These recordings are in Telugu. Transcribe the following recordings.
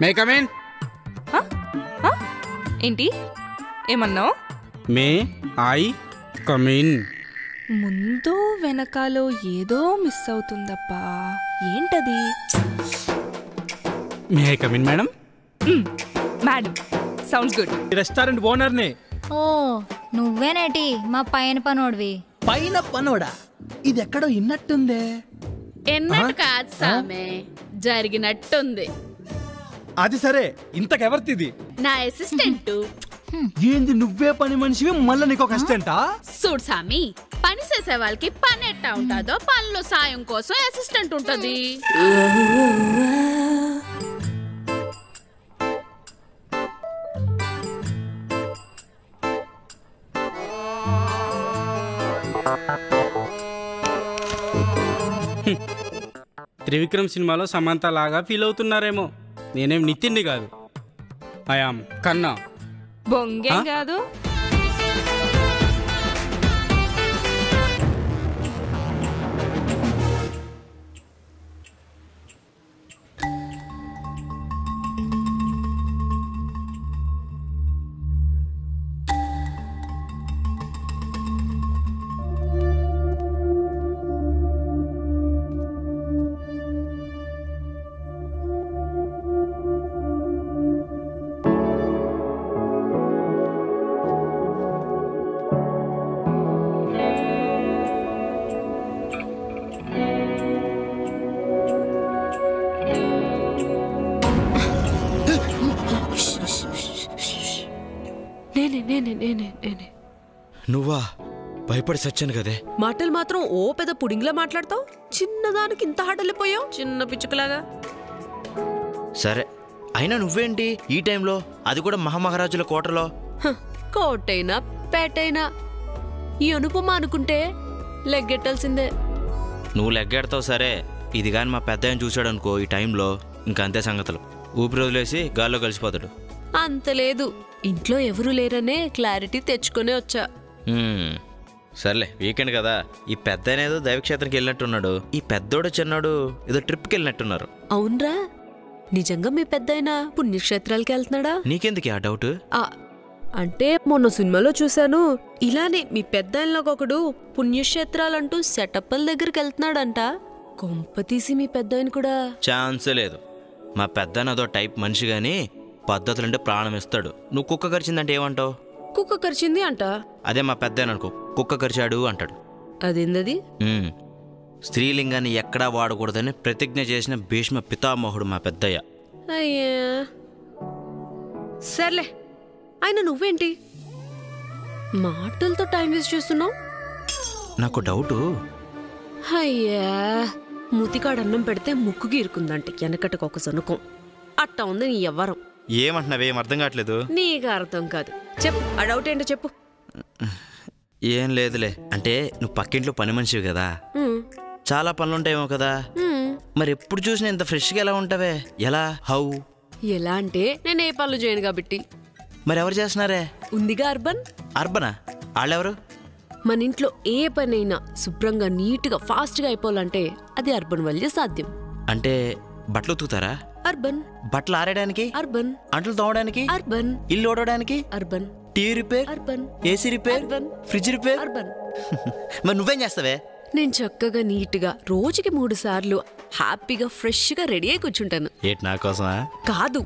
May come in. ఏంటి ఏమన్నావు? May I come in. ముందు వెనకాలో ఏదో మిస్ అవుతుందబ్బా, ఏంటది? May I come in madam. Madam sounds good. Restaurant ఓనర్ని. ఓ నువ్వేనేటి మా పైన పనోడివి? పైన పనోడా? ఇది ఎక్కడో ఇన్నట్టుందే. ఎన్నట్టు కాదు సామే, జరిగినట్టుంది. అది సరే, ఇంతకెవర్తిది? నా అసిస్టెంట్. ఏంది నువ్వే పని మనిషివి, మళ్ళీ నీకు ఒక అసిస్టెంటా? చూడు సామి, పని చేసే వాళ్ళకి పని ఎట్టా ఉంటుందో పనిలో సాయం కోసం అసిస్టెంట్ ఉంటది. త్రివిక్రమ్ సినిమాలో సమంత లాగా ఫీల్ అవుతున్నారేమో. నేనేం నితిన్ని కాదు, ఐయామ్ కన్నా. బొంగేం కాదు. నువ్వా? భయపడి సచ్చాను కదే. మాటలు మాత్రం ఓ పెద్ద పుడింగ్లా మాట్లాడతావు. చిన్నదానికి ఇంత హడలిపోయావు, చిన్న పిచ్చుకలాగా. సరే, అయినా నువ్వేంటి ఈ టైంలో, అది కూడా మహామహారాజుల కోటలో? కోటైనా పేటైనా ఈ అనుపమ అనుకుంటే లెగ్గెట్టాల్సిందే. నువ్వు లెగ్గెడతావు సరే, ఇది కానీ మా పెద్ద ఆయన చూశాడనుకో ఈ టైంలో, ఇంకంతే సంగతులు. ఊపిరి వదిలేసి గాల్లో కలిసిపోతాడు. అంత లేదు, ఇంట్లో ఎవరూ లేరనే క్లారిటీ తెచ్చుకునే వచ్చా. సర్లే, వీకెండ్ కదా, ఈ పెద్ద ఏదో దైవక్షేత్రానికి వెళ్ళినట్టున్నాడు, ఈ పెద్దోడు చిన్నాడు ఏదో ట్రిప్కి వెళ్ళినట్టున్నారు. అవునరా, నిజంగా మీ పెద్దాయన పుణ్యక్షేత్రాలకి వెళ్తున్నాడా? నీకెందుకు ఆ డౌట్? అంటే మొన్న సినిమాలో చూశాను, ఇలానే మీ పెద్దాయనలో ఒకడు పుణ్యక్షేత్రాలంటూ సెటప్ల దగ్గరికి వెళ్తున్నాడంట. కొంప తీసి మీ పెద్దాయన కూడా? ఛాన్సే లేదు. మా పెద్ద అదో టైప్ మనిషి గాని పద్ధతులంటే ప్రాణం ఇస్తాడు. నువ్వు కుక్క కరిచిందంటే ఏమంటావు? కుక్క కరిచింది అంట. అదే మా పెద్ద అనుకో, కుక్క కరిచాడు అంటాడు. అదేందది? స్త్రీలింగాన్ని ఎక్కడా వాడకూడదని ప్రతిజ్ఞ చేసిన భీష్మ పితామహుడు మా పెద్దయ్య. అయ్యా సర్లే, ఆయన నువ్వేంటి మాటలతో టైం వేస్ట్ చేస్తున్నావు? నాకు డౌటు. అయ్యా, మూతికాడు అన్నం పెడితే ముక్కుకి ఇరుకుందంటే వెనకటికి ఒక సనుకం అట్టా ఉంది నీ ఎవ్వరం. ఏమంటున్నావేం అర్థం కావట్లేదు. నీకు అర్థం కాదు, చెప్పు ఆ డౌట్ ఏంటో చెప్పు. ఏం లేదులే, అంటే నువ్వు పక్కింట్లో పని మనిషివి కదా, చాలా పనులుంటాయేమో కదా, మరి ఎప్పుడు చూసినా ఇంత ఫ్రెష్గా ఎలా ఉంటావే? ఎలా? హౌ? ఎలా అంటే నేను ఏ పనులు చేయను కాబట్టి. మరి ఎవరు చేస్తున్నారే? ఉందిగా అర్బన్. అర్బనా? వాళ్ళెవరు? మన ఇంట్లో ఏ పనైనా శుభ్రంగా నీట్గా ఫాస్ట్గా అయిపోవాలంటే అది అర్బన్ వల్లే సాధ్యం. అంటే బట్టలు ఉతుకుతారా? అర్బన్. బట్టలు ఆరేయడానికి? అర్బన్. అంటలు తోమడానికి? అర్బన్. ఇల్లు ఓడడానికి? Urban. TV repair? Urban. AC repair? Urban. Fridge repair? Urban. మరి నువ్వేం చేస్తావే? నేను చక్కగా నీట్గా రోజుకి 3 సార్లు హ్యాపీగా ఫ్రెష్గా రెడీ అయి కూర్చుంటాను. ఏంటి నా కోసమా? కాదు,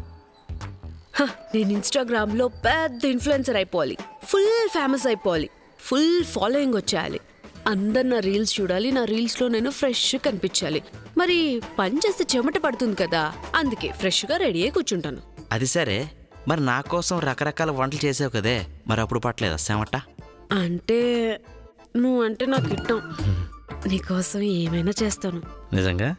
నేను ఇన్స్టాగ్రామ్లో పెద్ద ఇన్ఫ్లుయెన్సర్ అయిపోవాలి, ఫుల్ ఫేమస్ అయిపోవాలి, ఫుల్ ఫాలోయింగ్ వచ్చేయాలి, అందరు నా రీల్స్ చూడాలి, నా రీల్స్లో నేను ఫ్రెష్ కనిపించాలి. మరి పని చేస్తే చెమట పడుతుంది కదా, అందుకే ఫ్రెష్గా రెడీ అయి కూర్చుంటాను. అది సరే, మరి నా కోసం రకరకాల వంటలు చేసావు కదే, మరి అప్పుడు పట్టలేదా చెమట? అంటే నువ్వంటే నాకు ఇష్టం, నీకోసం ఏమైనా చేస్తాను. నిజంగా?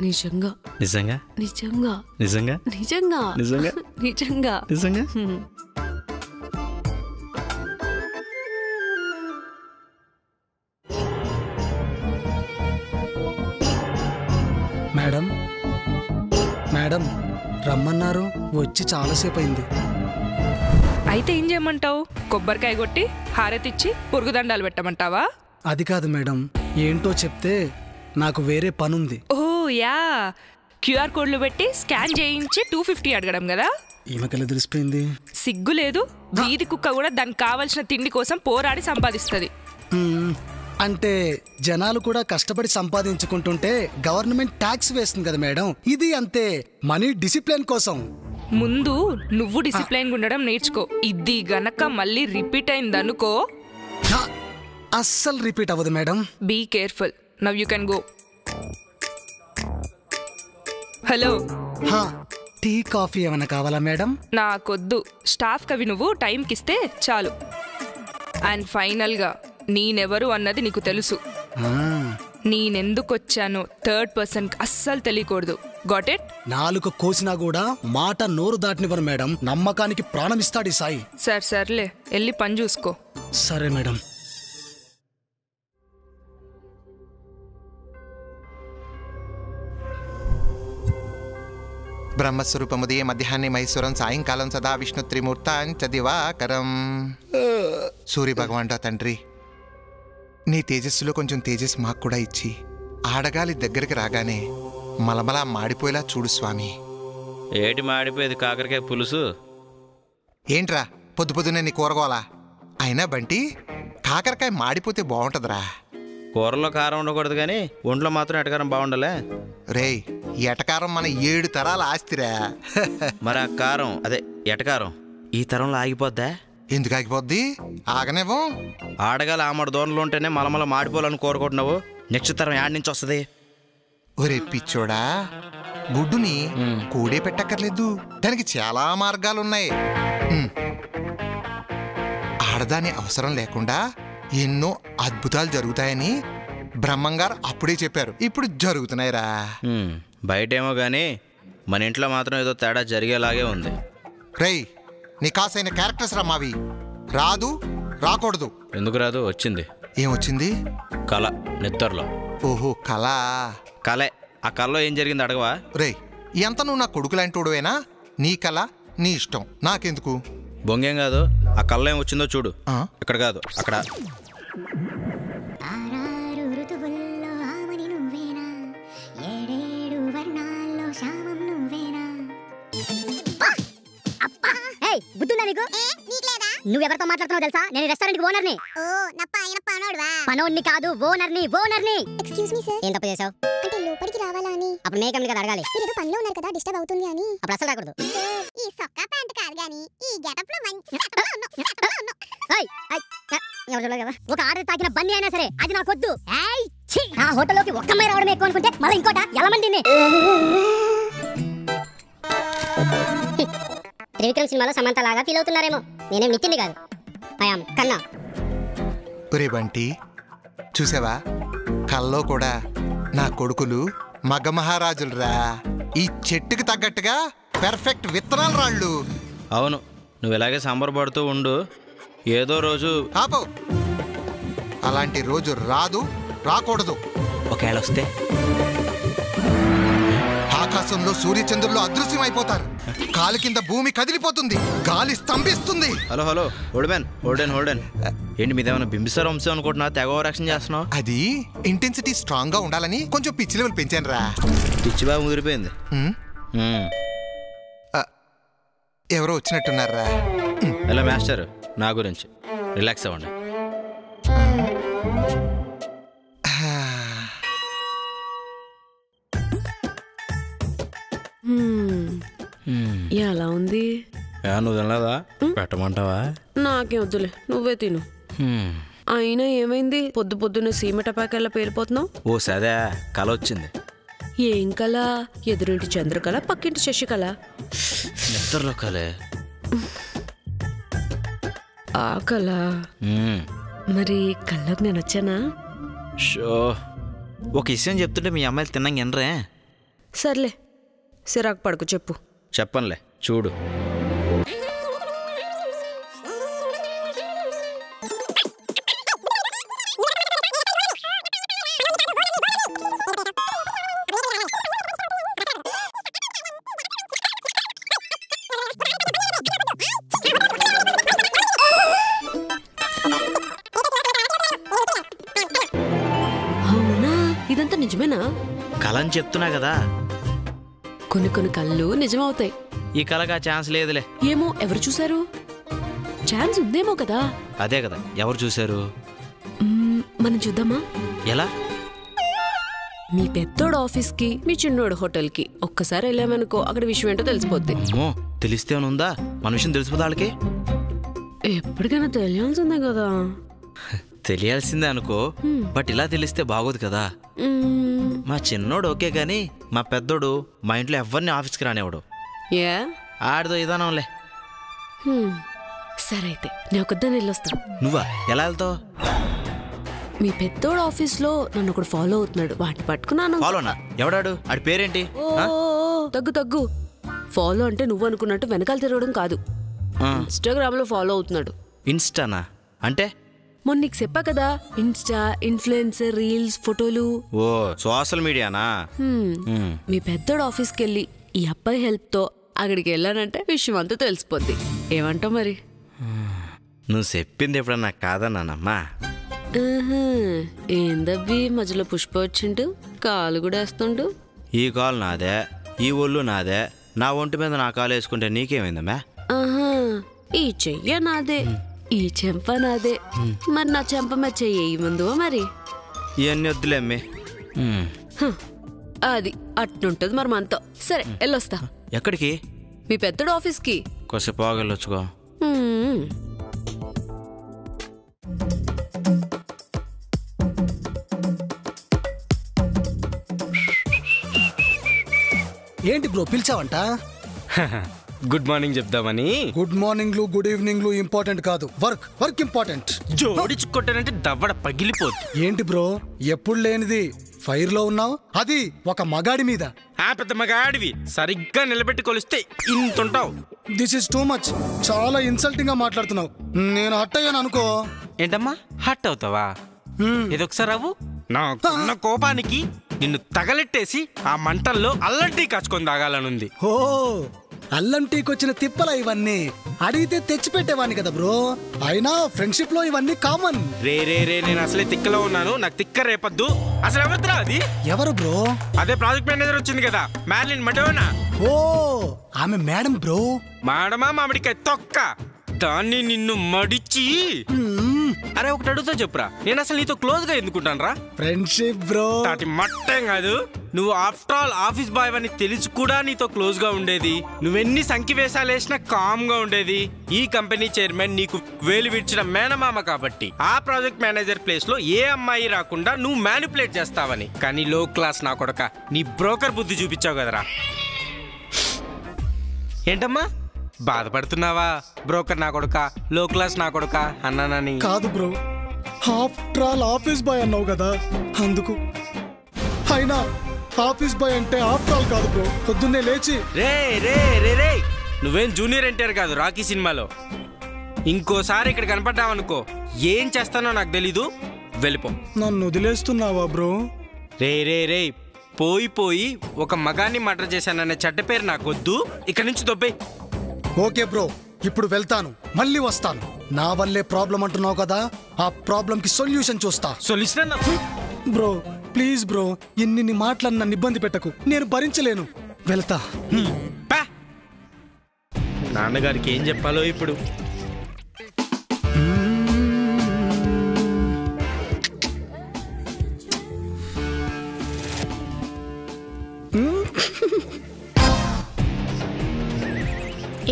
నిజంగా. నిజంగా? నిజంగా. నిజంగా? నిజంగా. నిజంగా? నిజంగా. నిజంగా? మేడం, మేడం రమ్మన్నారు, వచ్చి చాలాసేపు అయింది. అయితే ఏం చేయమంటావు? కొబ్బరికాయ కొట్టి హారతిచ్చి పురుగుదండాలు పెట్టమంటావా? అది కాదు మేడం, ఏంటో చెప్తే నాకు వేరే పనుంది. ఓ యా, క్యూఆర్ కోడ్లు పెట్టి స్కాన్ చేయించి 250 అడగడం కదా. ఈమెకెలా తెలిసిపోయింది? సిగ్గు లేదు. వీధి కుక్క కూడా దానికి కావాల్సిన తిండి కోసం పోరాడి సంపాదిస్తుంది. అంటే జనాలు కూడా కష్టపడి సంపాదించుకుంటుంటే గవర్నమెంట్ ట్యాక్స్ వేస్తుంది కదా మేడం, ఇది అంతే, మనీ డిసిప్లిన్ కోసం. ముందు నువ్వు డిసిప్లైన్ ఉండడం నేర్చుకో. ఇది గనక మళ్ళీ రిపీట్ అయిందనుకో, అస్సలు రిపీట్ అవ్వదు madam. Be careful. Now you can go. Hello, tea coffee ఏమైనా కావాలా మేడం? నాకొద్దు. స్టాఫ్ కవి నువ్వు టైంకి ఇస్తే చాలు. అండ్ ఫైనల్గా నేనెవరు అన్నది నీకు తెలుసు. నేనెందుకొచ్చానో థర్డ్ పర్సన్ అస్సలు తెలియకూడదు. Got it? నాలుక కోసినా కూడా మాట నోరు దాటనివ్వరు మేడం. నమ్మకానికి ప్రాణం ఇస్తాడు ఈ సాయి. సర్లే, వెళ్ళి పని చూసుకో. సరే మేడం. బ్రహ్మస్వరూపముదయ మధ్యాహ్నే మహేశ్వరం సాయంకాలం సదా విష్ణు త్రిమూర్తాంచ దివాకరం. సూర్యభగవానుడా తండ్రి, నీ తేజస్సులో కొంచెం తేజస్సు మాకు కూడా ఇచ్చి ఆడగాలి దగ్గరికి రాగానే మలమలా మాడిపోయేలా చూడు స్వామి. ఏటి మాడిపోయేది? కాకరకాయ పులుసు. ఏంట్రా పొద్దు పొద్దునే నీ కూరగోలా? అయినా బంటి, కాకరకాయ మాడిపోతే బాగుంటుందిరా. కూరలో కారం ఉండకూడదు కానీ ఒంట్లో మాత్రం ఎటకారం బాగుండాలే. రేయ్, ఎటకారం మన 7 తరాల ఆస్తిరా. మరి ఆ కారం, అదే ఎటకారం, ఈ తరంలో ఆగిపోద్దా? ఎందుకు ఆగిపోద్ది? ఆగనేవో. ఆడగాలి ఆమడ దూరంలో ఉంటేనే మలమల మాడిపోవాలని కోరుకుంటున్నావు. నెక్స్ట్ తరం యాడ్ నుంచి వస్తుంది. ఒరే పిచ్చోడా, గుడ్డుని కూడే పెట్టక్కర్లేదు, దానికి చాలా మార్గాలున్నాయి. ఆడదాని అవసరం లేకుండా ఎన్నో అద్భుతాలు జరుగుతాయని బ్రహ్మంగారు అప్పుడే చెప్పారు. ఇప్పుడు జరుగుతున్నాయిరా. బయటేమో కానీ మన ఇంట్లో మాత్రం ఏదో తేడా జరిగేలాగే ఉంది. రేయ్, నీ కాసైన క్యారెక్టర్స్ రా మావి. రాదు, రాకూడదు. ఎందుకు రాదు? వచ్చింది. ఏమొచ్చింది? కళ, నిద్రలో. ఓహో, కళ. కళే. ఆ కళలో ఏం జరిగింది అడగవా? రేయ్, ఎంత నువ్వు నా కొడుకులాంటోడువేనా? నీ కళ నీ ఇష్టం, నాకెందుకు? బొంగేం కాదు. ఆ కళ్ళ ఏం వచ్చిందో చూడు. ఇక్కడ కాదు, అక్కడ. నువ్వెవరితో మాట్లాడుతున్నావు తెలుసా? నేను రెస్టారెంట్ ఓనర్ని. ఓ, నా పైన పనోడువా? పనోడ్ని కాదు, ఓనర్ని. Excuse me sir. ఏం తప్పు చేసావు? అంటే లోపలికి రావాలా అని. అప్పుడు మేకమ్ని కదా అడగాలి. మీరు ఏదో పనిలో ఉన్నారు కదా, డిస్టర్బ్ అవుతుంది అని. అప్పుడు అసలు రాకూడదు. ఈ సొక్కా ప్యాంట్ కాదు గానీ ఈ గెటప్ లో మంచి ఒక ఆర్డర్ తాకిన బండి అయినా సరే అది నాకొద్దు. ఆ హోటల్లోకి ఒక్క అమ్మాయి రావడం ఎక్కువ అనుకుంటే మళ్ళీ ఇంకోట ఎలా మందిని. త్రివిక్రమ్ సినిమాలో సమంత లాగా ఫీల్ అవుతున్నారేమో. నేనేం నితింది కాదు, ఐయామ్ కన్నా. ఒరే బంటి, చూసావా, కల్లో కూడా నా కొడుకులు మగ మహారాజులురా. ఈ చెట్టుకి తగ్గట్టుగా పెర్ఫెక్ట్ విత్తనాలు రాళ్ళు. అవును, నువ్వు ఇలాగే సంబరపడుతూ ఉండు. ఏదో రోజు ఆపో. అలాంటి రోజు రాదు, రాకూడదు. ఒకవేళ వస్తే ఆకాశంలో సూర్యచంద్రులు అదృశ్యం అయిపోతారు. కాలు కింద భూమి కదిలిపోతుంది, గాలి స్తంభిస్తుంది. Hello hello, holden. ఏంటి మీదేమైనా బింబిసార్ వంశం అనుకుంటున్నా? తెగ ఓవరాక్షన్ చేస్తున్నావు. అది ఇంటెన్సిటీ స్ట్రాంగ్ గా ఉండాలని కొంచెం పిచ్ లెవెల్ పెంచాను రా. పిచ్చి బాగా ముదిరిపోయింది. ఎవరో వచ్చినట్టున్నారా? ఎలా మాస్టర్, నా గురించి రిలాక్స్ అవ్వండి. ఎలా ఉంది? నువ్వు తినలేదా? పెట్టమంటావా? నాకేం వద్దులే, నువ్వే తిను. అయినా ఏమైంది? పొద్దున్నే సీమటపాకెళ్ళ పేలిపోతున్నావు. ఓ సదే, కళ వచ్చింది. ఏం కళ? ఎదురింటి చంద్రకళ, పక్కింటి శశికళ? నిద్రలో కళే. ఆ కళ? మరి కళ్ళకు నేను వచ్చానా? షో, ఒక విషయం చెప్తుంటే మీ అమ్మాయిలు తిన్నాక ఎనరే. సర్లే, సిరాకు పడుకు, చెప్పు. చెప్పనులే, చూడు. అవునా? ఇదంతా నిజమేనా? కళ అని చెప్తున్నా కదా. కొన్ని కొన్ని కళ్ళు నిజమవుతాయి. ఈ కళగా ఛాన్స్ లేదులే. ఏమో, ఎవరు చూశారు? ఛాన్స్ ఉందేమో కదా. అదే కదా, ఎవరు చూశారు? మనం చూద్దామా? ఎలా? మీ పెద్దోడు ఆఫీస్కి, మీ చిన్నోడు హోటల్కి ఒక్కసారి వెళ్ళామనుకో, అక్కడ విషయం ఏంటో తెలిసిపోద్ది. తెలిస్తే ఉందా? మన విషయం తెలిసిపోతా వాళ్ళకి. ఎప్పటికైనా తెలియాల్సిందే కదా. తెలియాల్సిందే అనుకో, బట్ ఇలా తెలిస్తే బాగోదు కదా. మా చిన్నోడు ఓకే గాని మా పెద్దోడు మా ఇంట్లో ఎవరిని ఆఫీస్కి రానివాడు. ఏ ఆడితో ఇదానంలే. సరే అయితే నేను ఒకదాన్ని వెళ్ళొస్తా. నువ్వా? ఎలా వెళ్తావు? మీ పెద్దోడు ఆఫీస్లో నన్ను ఒకడు ఫాలో అవుతున్నాడు, వాటిని పట్టుకున్నాను. ఫాలోనా? ఎవడాడు? ఆడి పేరేంటి? తగ్గు. ఫాలో అంటే నువ్వు అనుకున్నట్టు వెనకాల తిరగడం కాదు. ఇన్స్టాగ్రామ్ లో ఫాలో అవుతున్నాడు. ఇన్స్టానా? అంటే మొన్న నీకు చెప్పా కదా, ఇన్స్టా, ఇన్ఫ్లుయెన్సర్, రీల్స్, ఫోటోలు. ఓ సోషల్ మీడియానా? మీ పెద్దోడు ఆఫీస్కి వెళ్ళి ఈ అబ్బాయి హెల్ప్ తో అక్కడికి వెళ్ళానంటే విషయం అంతా తెలిసిపోద్ది. ఏమంటావు మరి? నువ్వు చెప్పింది ఎప్పుడన్నా కాదన్నానమ్మా. ఏందబ్బి మధ్యలో పుష్ప వచ్చిండు, కాలు కూడా వేస్తుండు. ఈ కాలు నాదే, ఈ ఒళ్ళు నాదే. నా ఒంటి మీద నా కాలు వేసుకుంటే నీకేమైందమ్మా? ఈ చెయ్య నాదే, ఈ చెంప నాదే. మరి నా చెంప మీద చెయ్యి ముందు మరి. ఇవన్నీ వద్దులే అమ్మే. అది అట్లుంటది మరి మనతో. సరే వెళ్ళొస్తా. ఎక్కడికి? మీ పెద్దోడు ఆఫీస్కి. కొద్దిసేపు ఆగెళ్ళొచ్చుకో. ఏంటి బ్రో పిలిచావంట? గుడ్ మార్నింగ్ చెప్దామని. గుడ్ మార్నింగ్లు గుడ్ ఈవినింగ్లు ఇంపార్టెంట్ కాదు, వర్క్ ఇంపార్టెంట్. జోడించుకొట్టానంటే దవ్వడ పగిలిపోద్ది. ఏంటి బ్రో ఎప్పుడు లేనిది ఫైర్ లో ఉన్నావు, అది ఒక మగాడి మీద. ఆ పెద్ద మగాడివి సరిగ్గా నిలబెట్టి కొలిస్తే ఇంతుంటావు. This is too much. చాలా ఇన్సల్టింగ్ గా మాట్లాడుతున్నావు. నేను హట్ అయ్యాను అనుకో. ఏంటమ్మా హట్ అవుతావా? ఇదొకసారి అవ్వు. నాకున్న కోపానికి నిన్ను తగలెట్టేసి ఆ మంటల్లో అల్లం టీ కాచుకొని తాగాలనుంది. ఓ అల్లం టీకి వచ్చిన తిప్పలా ఇవన్నీ? అడిగితే తెచ్చి పెట్టేవాన్ని కదా బ్రో. అయినా ఫ్రెండ్షిప్ లో ఇవన్నీ కామన్. రే నేను అసలే తిక్కలో ఉన్నాను, నాకు తిక్క రేపద్దు. అసలు ఎవరిదిరా అది? ఎవరు బ్రో? అదే ప్రాజెక్ట్ మేనేజర్ వచ్చింది కదా, మ్యార్లిన్ మడోనా. ఓ ఆమె మేడం బ్రో. మాడమా మామిడికాయ తొక్క, దాన్ని నిన్ను మడిచి. అరే ఒకటి అడుగుతా చెప్పురా, నేను అసలు నీతో క్లోజ్ గా ఎందుకుంటాను రా? Friendship bro. తాటి మట్టేం కాదు. నువ్వు ఆఫ్టర్ ఆల్ ఆఫీస్ బాయ్ అని తెలిసి కూడా నీతో క్లోజ్ గా ఉండేది. నువ్వెన్ని సంఖ్యవేశాలు వేసినా కామ్ గా ఉండేది. ఈ కంపెనీ చైర్మన్ నీకు వేలు విడిచిన మేనమామ కాబట్టి ఆ ప్రాజెక్ట్ మేనేజర్ ప్లేస్ లో ఏ అమ్మాయి రాకుండా నువ్వు మ్యానిపులేట్ చేస్తావని. కానీ లో క్లాస్ నా కొడక, నీ బ్రోకర్ బుద్ధి చూపించావు కదరా. ఏంటమ్మా బాధపడుతున్నావా? బ్రోకర్ నా కొడుక, లో క్లాస్ నా కొడుక అన్నానని కాదు bro. After all office boy అన్నావు కదా, అందుకు. అయినా ఆఫీస్ బాయ్ అంటే ఆఫ్టర్ ఆల్ కాదు బ్రో. పొద్దున్నే లేచి రే నువ్వేం జూనియర్ ఎన్టీఆర్ కాదు రాకీ సినిమాలో. ఇంకోసారి ఇక్కడ కనపడ్డావనుకో ఏం చేస్తానో నాకు తెలీదు, వెళ్ళిపో. నన్ను వదిలేస్తున్నావా బ్రో? రే పోయి ఒక మగాన్ని మర్డర్ చేశాననే చెడ్డ పేరు నాకొద్దు. ఇక్కడి నుంచి దొబ్బే. ఓకే బ్రో, ఇప్పుడు వెళ్తాను, మళ్ళీ వస్తాను. నా వల్లే ప్రాబ్లం అంటున్నావు కదా, ఆ ప్రాబ్లం కి సొల్యూషన్ చూస్తా. సొల్యూషన్ బ్రో ప్లీజ్ బ్రో, ఇన్ని మాటలు నన్ను ఇబ్బంది పెట్టకు, నేను భరించలేను. వెళ్తా. నాన్నగారికి ఏం చెప్పాలో ఇప్పుడు.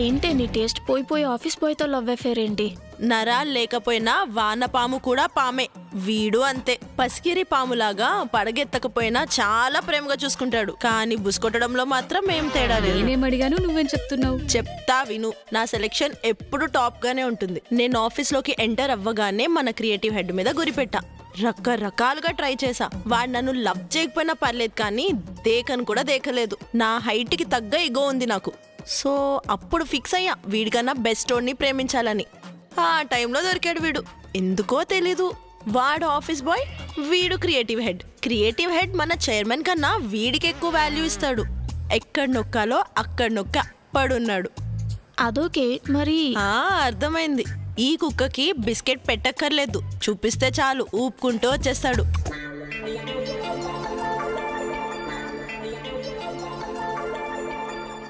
ఏంటి నీ టేస్ట్ పోయి ఆఫీస్ బాయ్ తో లవ్ అఫేర్ ఏంటి? నరాలు లేకపోయినా వానపాము కూడా పామే. వీడు అంతే, పసికిరి పాములాగా పడగెత్తకపోయినా చాలా ప్రేమగా చూసుకుంటాడు. కానీ బుస్కొట్టడంలో మాత్రం ఏం తేడా లేదు. నేనేమడిగాను, నువ్వేం చెప్తున్నావు? చెప్తా విను. నా సెలెక్షన్ ఎప్పుడు టాప్ గానే ఉంటుంది. నేను ఆఫీస్ లోకి ఎంటర్ అవ్వగానే మన క్రియేటివ్ హెడ్ మీద గురిపెట్టా. రకరకాలుగా ట్రై చేసా. వాడు నన్ను లవ్ చేయకపోయినా పర్లేదు, కానీ దేకను కూడా దేకలేదు. నా హైట్ కి తగ్గ ఇగో ఉంది నాకు. సో అప్పుడు ఫిక్స్ అయ్యా వీడికన్నా బెస్ట్ వాడిని ప్రేమించాలని. ఆ టైంలో దొరికాడు వీడు. ఎందుకో తెలీదు, వాడు ఆఫీస్ బాయ్, వీడు క్రియేటివ్ హెడ్. క్రియేటివ్ హెడ్ మన చైర్మన్ కన్నా వీడికి ఎక్కువ వాల్యూ ఇస్తాడు. ఎక్కడ నొక్కాలో అక్కడ నొక్క పడున్నాడు. అదోకే మరి. అర్థమైంది. ఈ కుక్కకి బిస్కెట్ పెట్టక్కర్లేదు, చూపిస్తే చాలు ఊపుకుంటూ వచ్చేస్తాడు.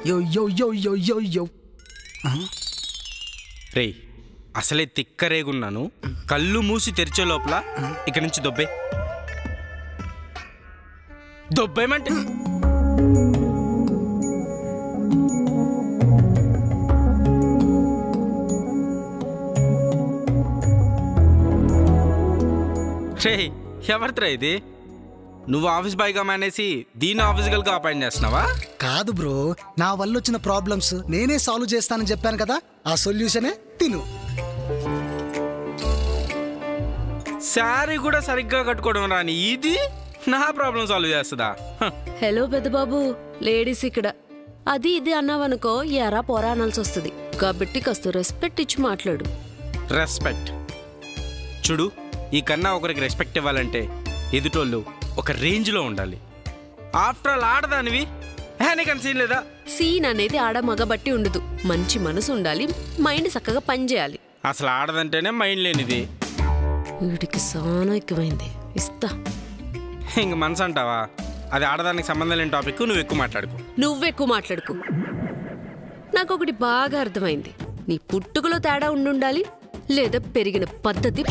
యో యో యో యో యో యో. రేయ్ అసలే తిక్కరేగున్నాను. కళ్ళు మూసి తెరిచే లోపల ఇక నుంచి దొబ్బేమంటే రేయ్ ఎవరితో ఇది? నువ్వు ఆఫీస్ బాయ్గా మానేసి దీన్ని ఆఫీస్ గర్ల్గా అపాయింట్ చేస్తున్నావా? కాదు బ్రో, నా వల్ల వచ్చిన ప్రాబ్లమ్స్ నేనే సాల్వ్ చేస్తానని చెప్పాను కదా, ఆ సొల్యూషనే తిను. శారీ కూడా సరిగ్గా కట్టుకోవడం రాని ఇది నా ప్రాబ్లం సాల్వ్ చేస్తుందా? హలో పెద్ద బాబు, లేడీస్ ఇక్కడ అది ఇది అన్నావనుకో ఎరా పోరా అనాల్సి వస్తుంది. కాబట్టి కాస్త రెస్పెక్ట్ ఇచ్చి మాట్లాడు. రెస్పెక్ట్ చూడు, ఈ కన్నా ఒకరికి రెస్పెక్ట్ ఇవ్వాలంటే ఎదుటోళ్ళు ఒక రేంజ్లో ఉండాలి. ఆఫ్టర్ ఆల్ ఆడదానివి, నీకని సీన్ లేదా? సీన్ అనేది ఆడ మగ బట్టి ఉండదు. మంచి మనసు ఉండాలి, మైండ్ చక్కగా పనిచేయాలి. అసలు ఆడదంటేనే మైండ్ లేనిది. వీడికి సానా ఎక్కువైంది, ఇస్తా. ఇంక మనసు అంటావా? అది ఆడదానికి సంబంధం లేని టాపిక్, నువ్వు ఎక్కువ మాట్లాడుకో. నువ్వెక్కువ మాట్లాడుకో. నాకు ఒకటి బాగా అర్థమైంది. నీ పుట్టుకలో తేడా ఉండుండాలి, లేదా పెరిగిన పద్ధతి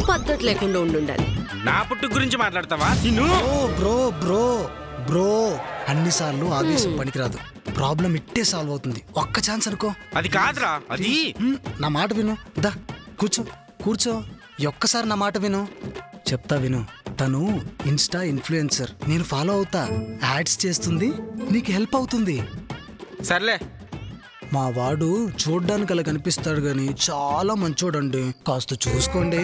లేకుండా ఉండుండాలి. నా పుట్టుక గురించి మాట్లాడతావా? బ్రో బ్రో బ్రో అన్నిసార్లు ఆవేశం పనికిరాదు. ప్రాబ్లం ఇట్టే సాల్వ్ అవుతుంది. ఒక్క ఛాన్స్ అనుకో. అది కాదురా, అది నా మాట విను. దా కూర్చో. ఒక్కసారి నా మాట విను, చెప్తా విను. తను ఇన్స్టా ఇన్ఫ్లుయెన్సర్, నేను ఫాలో అవుతా. యాడ్స్ చేస్తుంది, నీకు హెల్ప్ అవుతుంది. సర్లే. మా వాడు చూడ్డానికి అలా కనిపిస్తాడు గాని చాలా మంచోడండి, కాస్త చూసుకోండి.